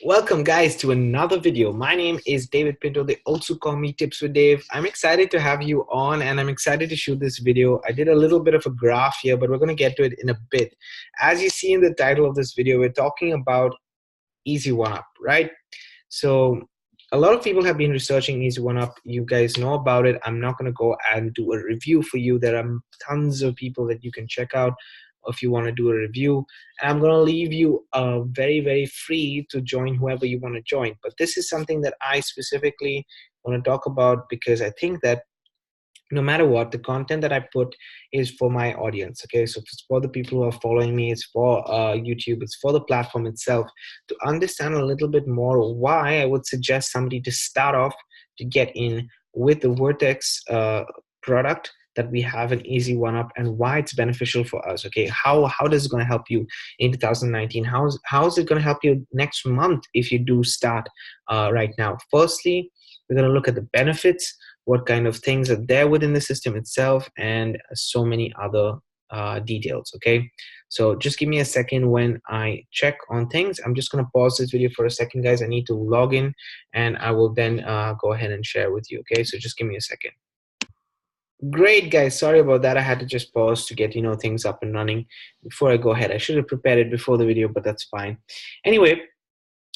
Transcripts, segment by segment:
Welcome guys to another video. My name is David Pinto. They also call me Tips with Dave. I'm excited to have you on and I'm excited to shoot this video. I did a little bit of a graph here, but we're going to get to it in a bit. As you see in the title of this video, we're talking about Easy1up, right? So a lot of people have been researching Easy1up. You guys know about it. I'm not going to go and do a review for you. There are tons of people that you can check out if you want to do a review, and I'm going to leave you very free to join whoever you want to join. But this is something that I specifically want to talk about because I think that no matter what, the content that I put is for my audience. Okay, so it's for the people who are following me, it's for YouTube, it's for the platform itself to understand a little bit more why I would suggest somebody to start off to get in with the Vertex product that we have in Easy1up and why it's beneficial for us. Okay, how does it going to help you in 2019? How is it going to help you next month if you do start right now? Firstly, we're going to look at the benefits, what kind of things are there within the system itself, and so many other details. Okay, so just give me a second when I check on things. I'm just going to pause this video for a second, guys. I need to log in and I will then go ahead and share with you. Okay, so just give me a second. Great, guys, sorry about that. I had to just pause to get things up and running before I go ahead. I should have prepared it before the video, but that's fine. Anyway,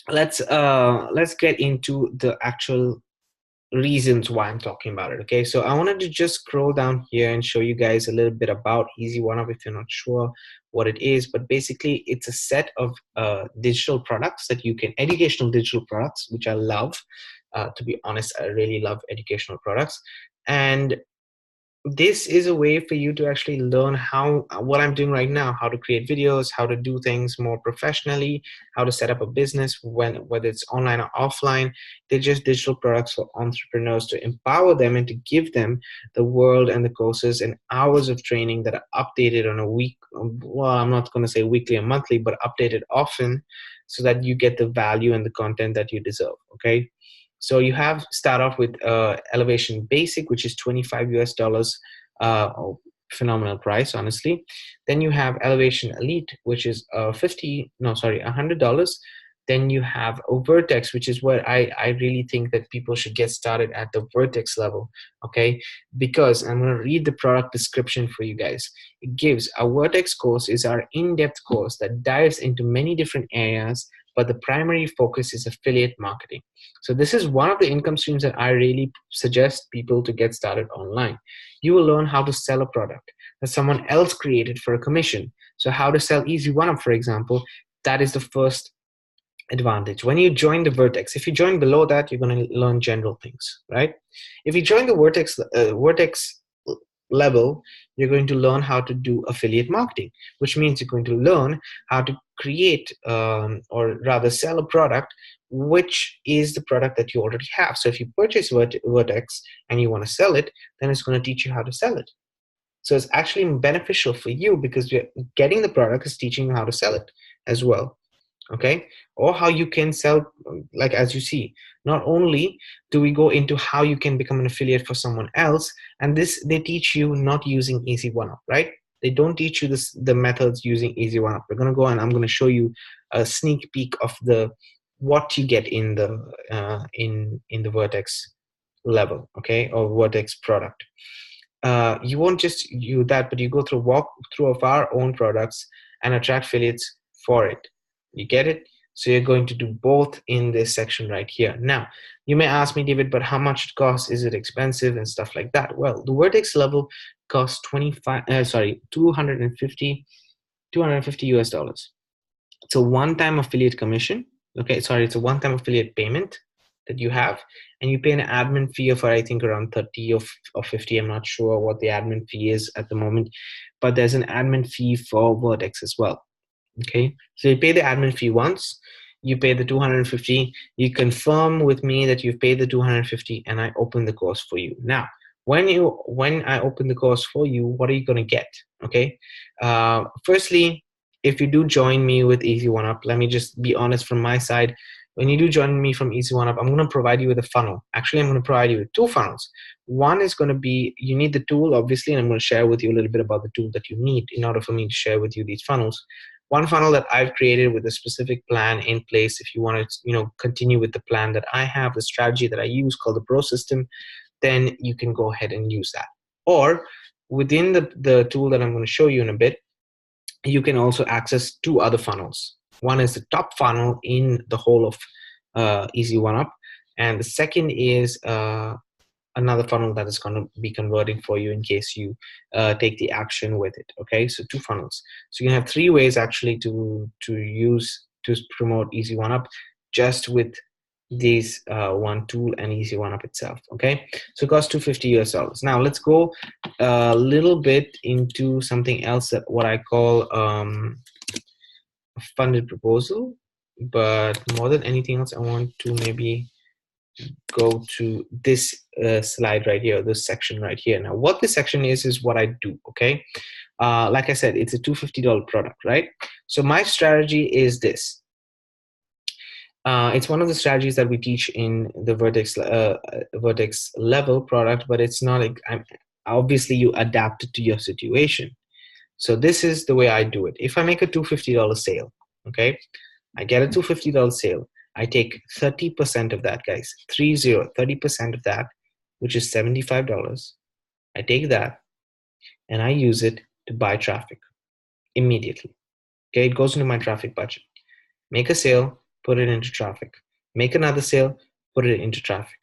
let's get into the actual reasons why I'm talking about it. Okay, so I wanted to just scroll down here and show you guys a little bit about Easy1up if you're not sure what it is. But basically, it's a set of digital products that you can, educational digital products, which I love. To be honest, I really love educational products. And this is a way for you to actually learn what I'm doing right now, how to create videos, how to do things more professionally, how to set up a business, whether it's online or offline. They're just digital products for entrepreneurs to empower them and to give them the world and the courses and hours of training that are updated on a week. Well, I'm not going to say weekly or monthly, but updated often so that you get the value and the content that you deserve. Okay. So you have start off with Elevation Basic, which is $25 phenomenal price, honestly. Then you have Elevation Elite, which is $100. Then you have a Vertex, which is where I really think that people should get started at the Vertex level, okay? Because I'm going to read the product description for you guys. It gives a Vertex course is our in-depth course that dives into many different areas, but the primary focus is affiliate marketing. So this is one of the income streams that I really suggest people to get started online. You will learn how to sell a product that someone else created for a commission. So how to sell Easy1up, for example, that is the first advantage. When you join the Vertex, if you join below that, you're going to learn general things, right? If you join the Vertex level, you're going to learn how to do affiliate marketing, which means you're going to learn how to create or rather sell a product which is the product that you already have. So if you purchase Vertex and you want to sell it, then it's going to teach you how to sell it. So it's actually beneficial for you because you're getting the product is teaching you how to sell it as well. Okay, or how you can sell, like as you see, not only do we go into how you can become an affiliate for someone else, and this they teach you not using Easy1up, right? They don't teach you the methods using Easy1up. We're going to go and I'm going to show you a sneak peek of what you get in the in the Vertex level, okay, or Vertex product. You won't just use that, but you walk through of our own products and attract affiliates for it. You get it? So you're going to do both in this section right here. Now, you may ask me, David, but how much it costs? Is it expensive and stuff like that? Well, the Vertex level costs $250 US. It's a one-time affiliate commission. Okay, sorry, it's a one-time affiliate payment that you have, and you pay an admin fee of I think around 30 or 50. I'm not sure what the admin fee is at the moment, but there's an admin fee for Vertex as well. Okay, so you pay the admin fee once, you pay the 250, you confirm with me that you've paid the 250, and I open the course for you. Now, when I open the course for you, what are you going to get? Okay, firstly, if you do join me with Easy1up, let me just be honest from my side. When you do join me from Easy1up, I'm going to provide you with a funnel. Actually, I'm going to provide you with two funnels. One is going to be, you need the tool, obviously, and I'm going to share with you a little bit about the tool that you need in order for me to share with you these funnels. one funnel that I've created with a specific plan in place. If you want to, continue with the plan that I have, the strategy that I use called the Pro System, then you can go ahead and use that. Or within the tool that I'm going to show you in a bit, you can also access two other funnels. One is the top funnel in the whole of Easy1up, and the second is another funnel that is going to be converting for you in case you take the action with it. Okay, so two funnels. So you can have three ways actually to use to promote Easy1up just with these one tool and Easy1up itself. Okay, so it costs $250 US. Now let's go a little bit into something else, that what I call a funded proposal. But more than anything else, I want to maybe go to this slide right here, this section right here. Now what this section is what I do. Okay, like I said, it's a $250 product, right? So my strategy is this. It's one of the strategies that we teach in the Vertex level product, but it's not like, obviously you adapt it to your situation. So this is the way I do it. If I make a $250 sale, okay, I get a $250 sale. I take 30% of that, guys, 30% of that, which is $75. I take that and I use it to buy traffic immediately. Okay, it goes into my traffic budget. Make a sale, put it into traffic. Make another sale, put it into traffic.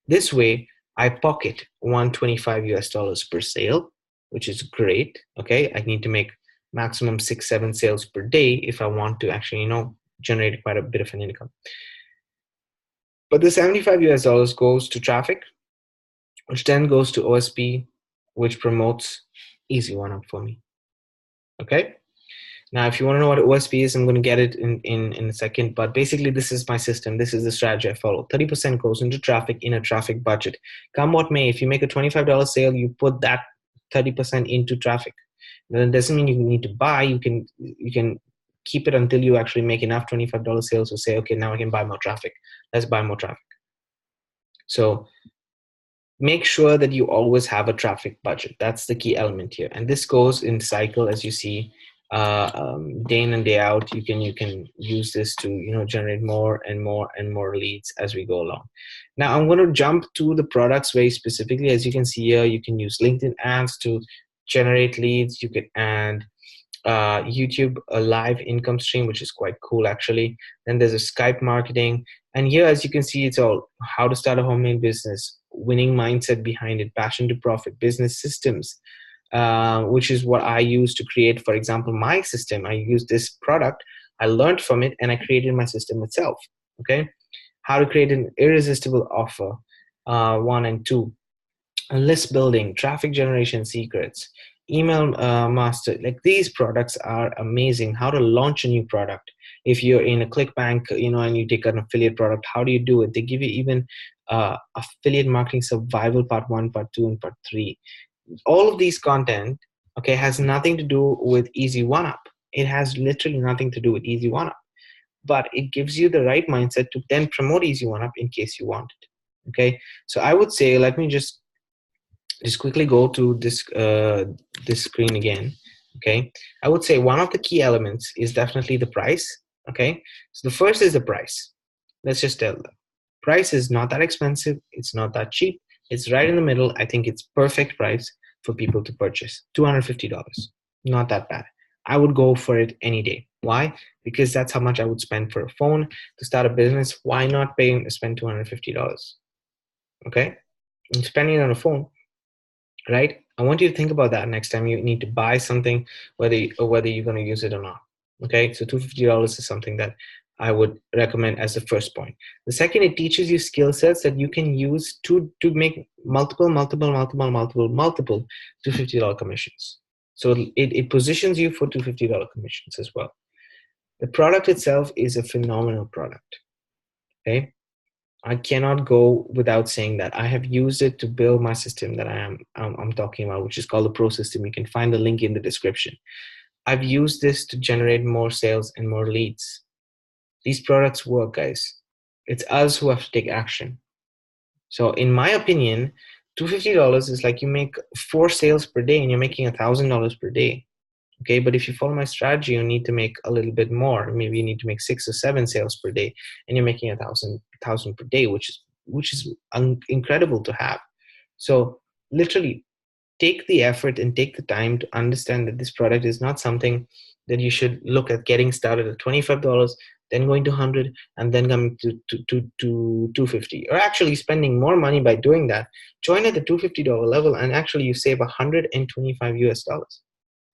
This way, I pocket $125 per sale, which is great. Okay, I need to make maximum 6-7 sales per day if I want to actually, generate quite a bit of an income. But the $75 goes to traffic, which then goes to OSP, which promotes Easy1up for me. Okay. Now, if you want to know what OSP is, I'm going to get it in a second. But basically, this is my system. This is the strategy I follow. 30% goes into traffic in a traffic budget. Come what may, if you make a $25 sale, you put that 30% into traffic. Now, that doesn't mean you need to buy. You can keep it until you actually make enough $25 sales to say, okay, now I can buy more traffic. Let's buy more traffic. So make sure that you always have a traffic budget. That's the key element here. And this goes in cycle, as you see. Day in and day out, you can use this to generate more and more and more leads as we go along. Now I'm going to jump to the products very specifically. As you can see here, you can use LinkedIn ads to generate leads. You can add YouTube a live income stream, which is quite cool actually. Then there's a Skype marketing, and here, as you can see, it's all how to start a homemade business, winning mindset behind it, passion to profit, business systems, which is what I use to create, for example, my system. I use this product, I learned from it, and I created my system itself. Okay, how to create an irresistible offer, 1 and 2, list building, traffic generation secrets, email master. Like, these products are amazing. How to launch a new product. If you're in a ClickBank, and you take an affiliate product, how do you do it? They give you even affiliate marketing survival part 1, part 2, and part 3. All of these content, okay, has nothing to do with Easy1up. It has literally nothing to do with Easy1up, but it gives you the right mindset to then promote Easy1up in case you want it. Okay, so I would say, let me just quickly go to this this screen again. Okay, I would say one of the key elements is definitely the price. Okay, so the first is the price. Let's just tell them price is not that expensive, it's not that cheap, it's right in the middle. I think it's perfect price for people to purchase. $250, not that bad. I would go for it any day. Why? Because that's how much I would spend for a phone to start a business. Why not spend $250? Okay, I'm spending it on a phone, right? I want you to think about that next time you need to buy something, whether you're going to use it or not. Okay, so $250 is something that I would recommend as the first point. The second, it teaches you skill sets that you can use to make multiple $250 commissions. So it positions you for $250 commissions as well. The product itself is a phenomenal product. Okay, I cannot go without saying that I have used it to build my system that I'm talking about, which is called the Pro System. You can find the link in the description. I've used this to generate more sales and more leads. These products work, guys. It's us who have to take action. So in my opinion, $250 is like you make 4 sales per day and you're making $1,000 per day. Okay, but if you follow my strategy, you need to make a little bit more. Maybe you need to make 6 or 7 sales per day, and you're making 1,000 per day, which is incredible to have. So literally, take the effort and take the time to understand that this product is not something that you should look at getting started at $25, then going to 100, and then coming to 250, or actually spending more money by doing that. Join at the $250 level, and actually you save 125 US dollars.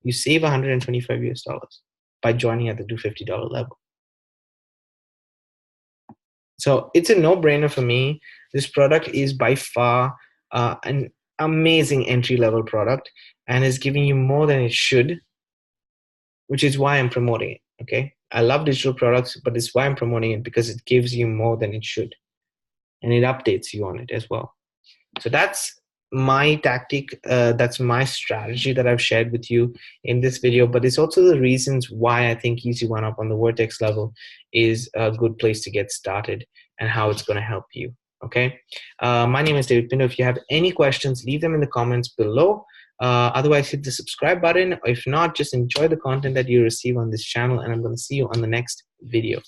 You save 125 US dollars by joining at the $250 level. So it's a no-brainer for me. This product is by far an amazing entry-level product, and is giving you more than it should, which is why I'm promoting it. Okay, I love digital products, but it's why I'm promoting it, because it gives you more than it should, and it updates you on it as well. So that's my tactic. That's my strategy that I've shared with you in this video. But it's also the reasons why I think Easy1up on the Vertex level is a good place to get started, and how it's going to help you. Okay. My name is David Pinto. If you have any questions, leave them in the comments below. Otherwise, hit the subscribe button. If not, just enjoy the content that you receive on this channel, and I'm going to see you on the next video.